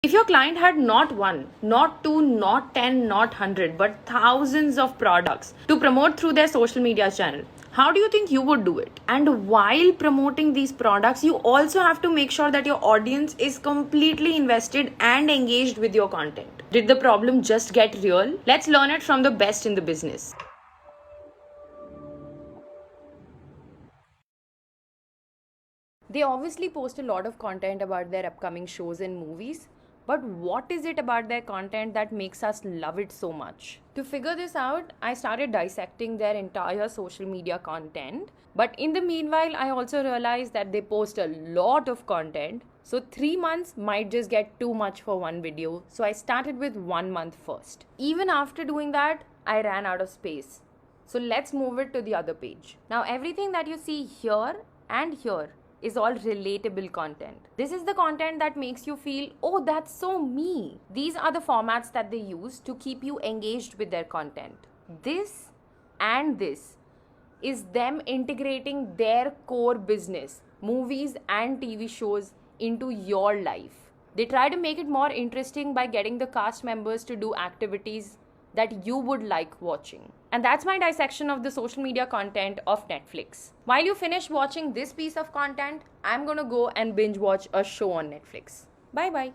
If your client had not one, not two, not 10, not 100, but thousands of products to promote through their social media channel, how do you think you would do it? And while promoting these products, you also have to make sure that your audience is completely invested and engaged with your content. Did the problem just get real? Let's learn it from the best in the business. They obviously post a lot of content about their upcoming shows and movies, but what is it about their content that makes us love it so much? To figure this out, I started dissecting their entire social media content. But in the meanwhile, I also realized that they post a lot of content. So 3 months might just get too much for one video. So I started with 1 month first. Even after doing that, I ran out of space. So let's move it to the other page. Now everything that you see here and here is all relatable content. This is the content that makes you feel, oh, that's so me. These are the formats that they use to keep you engaged with their content. This and this is them integrating their core business, movies and TV shows, into your life. They try to make it more interesting by getting the cast members to do activities that you would like watching. And that's my dissection of the social media content of Netflix. While you finish watching this piece of content, I'm gonna go and binge watch a show on Netflix. Bye bye.